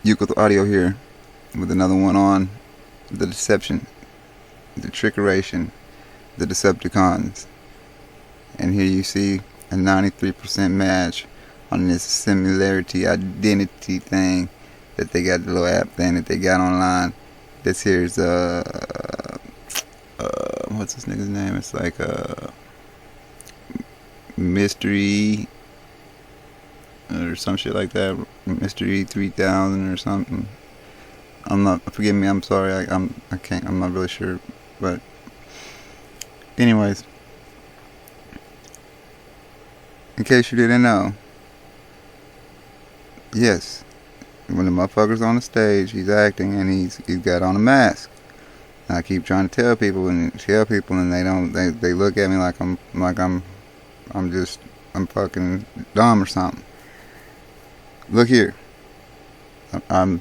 Euclid Audio here with another one on the deception, the trickeration, the Decepticons. And here you see a 93% match on this similarity identity thing that they got, the little app thing that they got online. This here's what's this nigga's name? It's like Mystery or some shit like that. Mystery 3000 or something. Forgive me, I'm sorry, I'm not really sure, but anyways, in case you didn't know, yes, when the motherfucker's on the stage, he's acting and he's got on a mask. And I keep trying to tell people and they look at me like I'm fucking dumb or something. Look here, I'm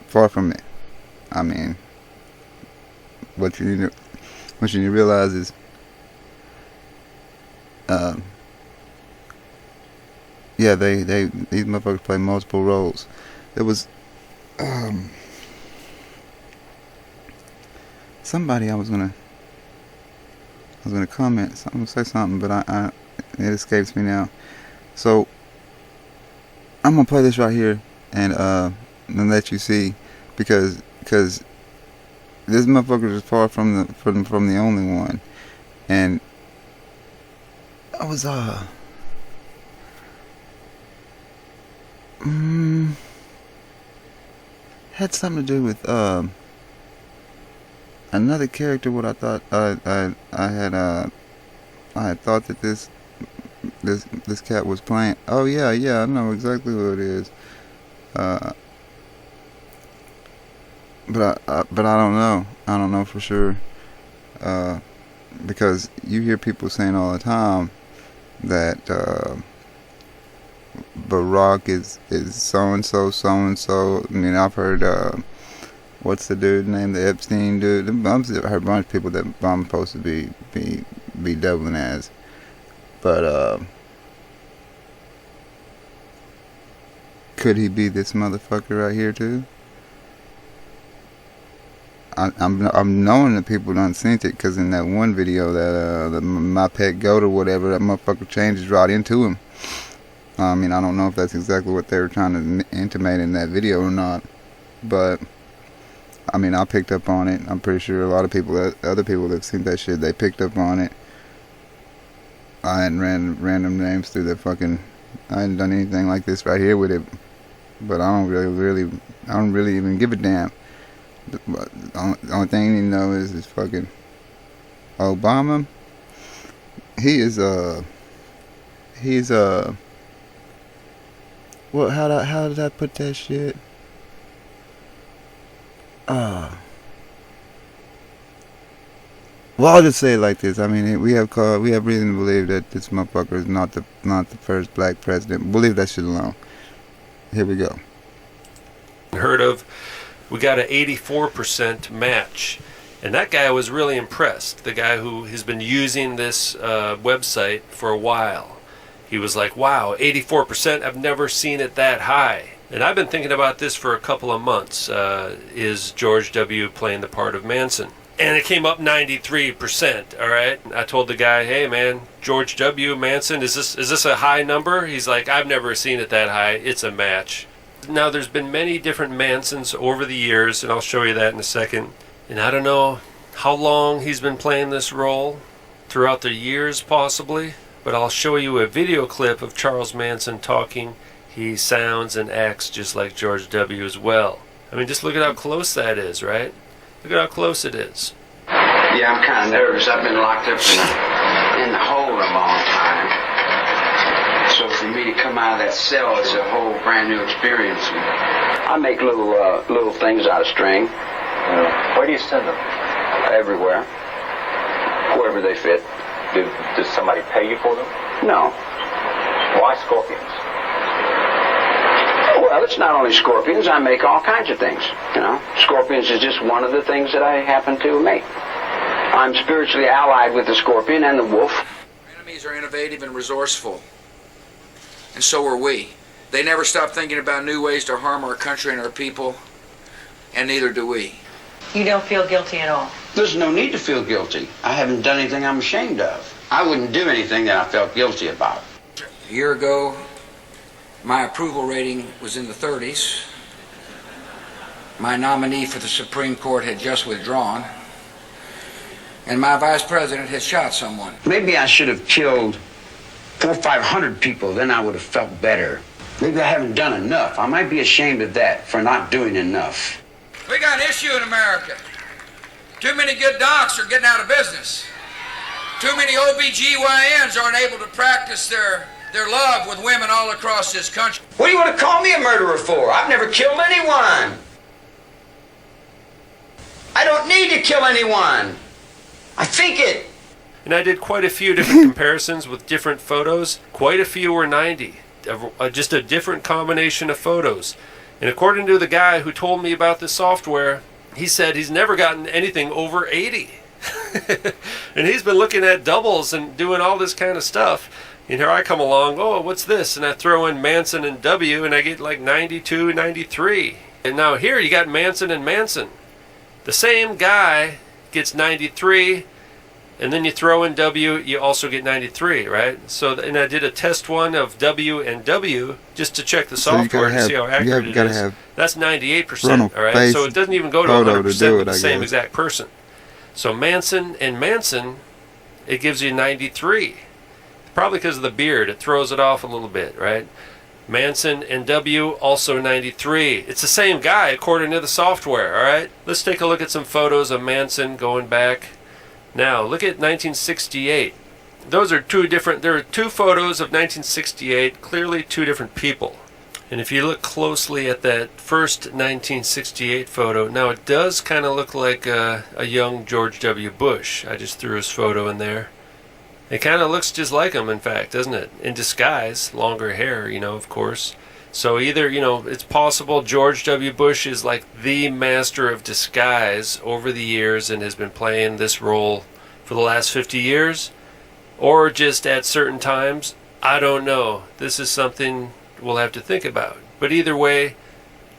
far from it. I mean, what you need to realize is, yeah, these motherfuckers play multiple roles. There was somebody I was gonna comment. I'm gonna say something, but it escapes me now. So I'm gonna play this right here and let you see, because this motherfucker is far from the only one. And I was had something to do with another character. What I thought I had thought that this cat was playing. Oh yeah, I know exactly who it is. But I don't know. I don't know for sure. Because you hear people saying all the time that Barack is so and so. I mean, I've heard what's the dude named, the Epstein dude. I've heard a bunch of people that I'm supposed to be doubling as. But could he be this motherfucker right here too? I'm knowing that people done seen it, because in that one video that my pet goat or whatever, that motherfucker changes right into him. I mean, I don't know if that's exactly what they were trying to intimate in that video or not, but I mean, I picked up on it. I'm pretty sure a lot of people, other people that have seen that shit, they picked up on it. I hadn't ran random names through the fucking. I hadn't done anything like this right here with it, but I don't really even give a damn. The only thing you need to know is fucking Obama. He's what? How did I put that shit? Well, I'll just say it like this. I mean, we have reason to believe that this motherfucker is not the first black president. We'll leave that shit alone. Here we go. Heard of. We got an 84% match, and that guy was really impressed. The guy who has been using this website for a while, he was like, wow, 84%, I've never seen it that high. And I've been thinking about this for a couple of months. Is George W. playing the part of Manson? And it came up 93%, all right? I told the guy, hey man, George W. Manson, is this a high number? He's like, I've never seen it that high, it's a match. Now, there's been many different Mansons over the years, and I'll show you that in a second. And I don't know how long he's been playing this role, throughout the years possibly, but I'll show you a video clip of Charles Manson talking. He sounds and acts just like George W. as well. I mean, just look at how close that is, right? Look at how close it is. Yeah, I'm kind of nervous. I've been locked up in the hole a long time. So for me to come out of that cell, it's a whole brand new experience. I make little things out of string. Where do you send them? Everywhere. Wherever they fit. Does somebody pay you for them? No. Why scorpions? Well, it's not only scorpions. I make all kinds of things. You know, scorpions is just one of the things that I happen to make. I'm spiritually allied with the scorpion and the wolf. Our enemies are innovative and resourceful. And so are we. They never stop thinking about new ways to harm our country and our people, and neither do we. You don't feel guilty at all? There's no need to feel guilty. I haven't done anything I'm ashamed of. I wouldn't do anything that I felt guilty about. A year ago, my approval rating was in the 30s. My nominee for the Supreme Court had just withdrawn, and my vice president had shot someone. Maybe I should have killed 400 or 500 people, then I would have felt better. Maybe I haven't done enough. I might be ashamed of that, for not doing enough. We got an issue in America. Too many good docs are getting out of business. Too many OBGYNs aren't able to practice their love with women all across this country. What do you want to call me a murderer for? I've never killed anyone. I don't need to kill anyone. I think it. And I did quite a few different comparisons with different photos. Quite a few were 90. Just a different combination of photos. And according to the guy who told me about this software, he said he's never gotten anything over 80. And he's been looking at doubles and doing all this kind of stuff. And here I come along, oh, what's this? And I throw in Manson and W, and I get like 92, 93. And now here you got Manson and Manson. The same guy gets 93, and then you throw in W, you also get 93, right? So, and I did a test one of W and W just to check the software to see how accurate it is. That's 98%, all right? So it doesn't even go to 100% with the same exact person. So Manson and Manson, it gives you 93. Probably because of the beard. It throws it off a little bit, right? Manson and W, also 93. It's the same guy according to the software, all right? Let's take a look at some photos of Manson going back. Now, look at 1968. Those are two different, there are two photos of 1968, clearly two different people. And if you look closely at that first 1968 photo, now it does kind of look like a young George W. Bush. I just threw his photo in there. It kind of looks just like him, in fact, doesn't it? In disguise, longer hair, you know, of course. So either, you know, it's possible George W. Bush is like the master of disguise over the years and has been playing this role for the last 50 years, or just at certain times. I don't know. This is something we'll have to think about. But either way,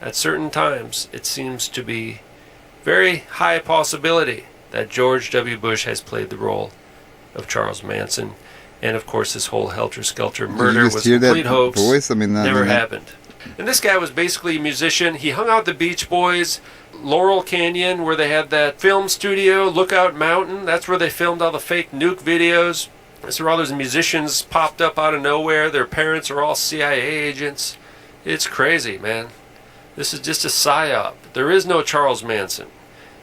at certain times, it seems to be very high possibility that George W. Bush has played the role of Charles Manson. And of course, this whole helter-skelter murder was a complete hoax. Never happened. And this guy was basically a musician. He hung out the Beach Boys, Laurel Canyon, where they had that film studio, Lookout Mountain. That's where they filmed all the fake nuke videos. That's where all those musicians popped up out of nowhere. Their parents are all CIA agents. It's crazy, man. This is just a psyop. There is no Charles Manson.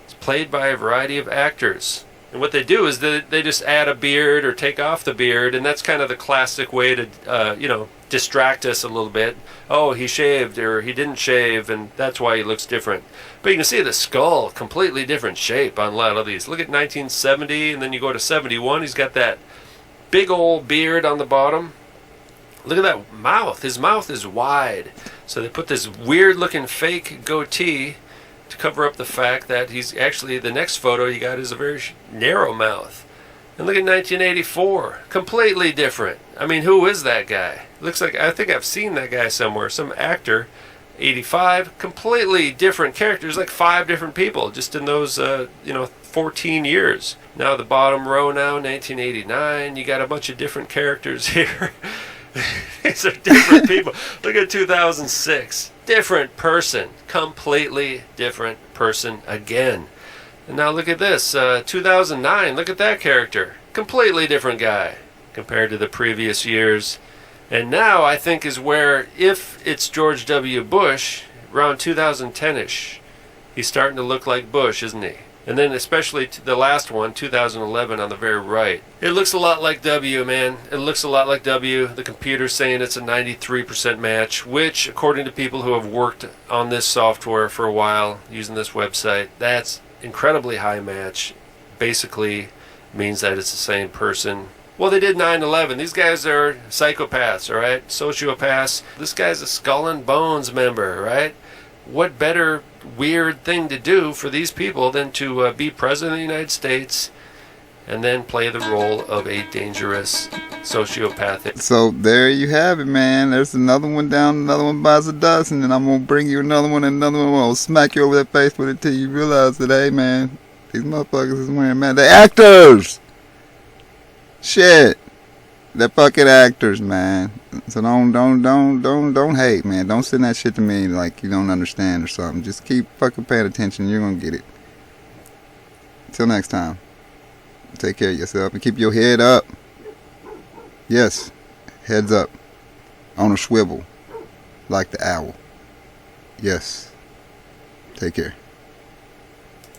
It's played by a variety of actors. And what they do is they just add a beard or take off the beard, and that's kind of the classic way to, you know, distract us a little bit. Oh, he shaved or he didn't shave, and that's why he looks different. But you can see the skull, completely different shape on a lot of these. Look at 1970, and then you go to 71. He's got that big old beard on the bottom. Look at that mouth. His mouth is wide. So they put this weird-looking fake goatee to cover up the fact that he's actually, the next photo you got is a very narrow mouth. And look at 1984, completely different. I mean, who is that guy? Looks like, I think I've seen that guy somewhere, some actor. 85, completely different characters, like 5 different people just in those, 14 years. Now the bottom row now, 1989, you got a bunch of different characters here. These are different people. Look at 2006. Different person. Completely different person again. And now look at this. 2009. Look at that character. Completely different guy compared to the previous years. And now I think is where, if it's George W. Bush, around 2010-ish, he's starting to look like Bush, isn't he? And then especially the last one, 2011, on the very right. It looks a lot like W, man. It looks a lot like W. The computer's saying it's a 93% match, which, according to people who have worked on this software for a while, using this website, that's incredibly high match. Basically means that it's the same person. Well, they did 9/11. These guys are psychopaths, all right? Sociopaths. This guy's a Skull and Bones member, right? What better weird thing to do for these people than to be president of the United States and then play the role of a dangerous sociopathic. So there you have it, man. There's another one down, another one buys a dozen, and I'm gonna bring you another one, and another one. I'll smack you over the face with it till you realize that, hey, man, these motherfuckers is wearing, man, they actors. Shit, they're fucking actors, man. So don't hate, man. Don't send that shit to me like you don't understand or something. Just keep fucking paying attention. You're gonna get it. Till next time. Take care of yourself and keep your head up. Yes, heads up. On a swivel. Like the owl. Yes. Take care.